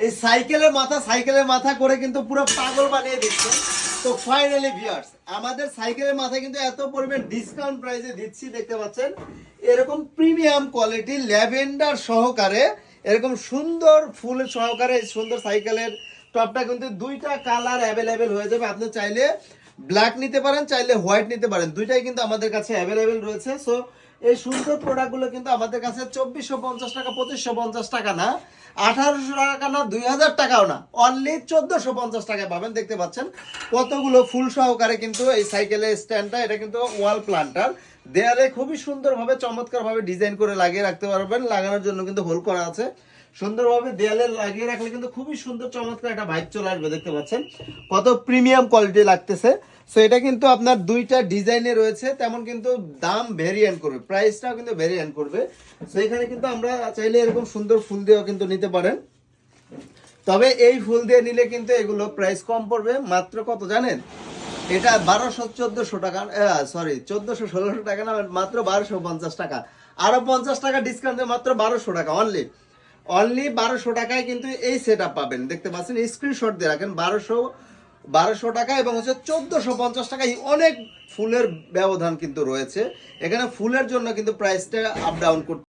এই সাইকেলের মাথা করে কিন্তু পুরো পাগল বানিয়ে দিচ্ছে। তো ফাইনালি ভিউয়ার্স, আমাদের সাইকেলের মাথায় কিন্তু এত পরিমাণ ডিসকাউন্ট প্রাইসে দিচ্ছি, দেখতে পাচ্ছেন এরকম প্রিমিয়াম কোয়ালিটি ল্যাভেন্ডার সহকারে, এরকম সুন্দর ফুল সহকারে সুন্দর সাইকেলের টপটা কিন্তু দুইটা কালার অ্যাভেলেবেল হয়ে যাবে। আপনি চাইলে ব্ল্যাক নিতে পারেন, চাইলে হোয়াইট নিতে পারেন, দুইটাই কিন্তু আমাদের কাছে অ্যাভেলেবেল রয়েছে। সো এই সুন্দর প্রোডাক্টগুলো কিন্তু আমাদের কাছে 2450 টাকা, 2550 টাকা না, 1800 টাকা না, 2000 টাকাও না, অনলি 1450 টাকায় পাবেন। দেখতে পাচ্ছেন কতগুলো ফুল সহকারে কিন্তু এই সাইকেলের স্ট্যান্ডটা, এটা কিন্তু ওয়াল প্লান্টার, দেয়ালে খুবই সুন্দরভাবে চমৎকারভাবে ডিজাইন করে লাগিয়ে রাখতে পারবেন। লাগানোর জন্য কিন্তু হোল করা আছে, সুন্দরভাবে দেয়ালে লাগিয়ে রাখলে কিন্তু খুবই সুন্দর চমৎকার একটা ভাইব চলে আসবে। দেখতে পাচ্ছেন কত প্রিমিয়াম কোয়ালিটি লাগতেছে। সো এটা কিন্তু আপনার দুইটা ডিজাইনে রয়েছে, তেমন কিন্তু দাম ভেরিয়েন্ট করবে, প্রাইসটাও কিন্তু ভেরিয়েন্ট করবে। সো এখানে কিন্তু আমরা চাইলে এরকম সুন্দর ফুল দিয়েও কিন্তু নিতে পারেন, তবে এই ফুল দিয়ে নিলে কিন্তু এগুলো প্রাইস কম পড়বে। মাত্র কত জানেন? এটা 1200-1400 টাকা, সরি 1400-1600 টাকা না, মাত্র 1250 টাকা। আরো 50 টাকা ডিসকাউন্ট দিয়ে মাত্র 1200 টাকা অনলি। অনলি 1200 টাকায় কিন্তু এই সেট আপ পাবেন। দেখতে পাচ্ছেন, স্ক্রিনশট দিয়ে রাখেন, 1200 টাকা এবং হচ্ছে 1450 টাকায় অনেক ফুলের ব্যবধান কিন্তু রয়েছে। এখানে ফুলের জন্য কিন্তু প্রাইসটা আপ ডাউন করতে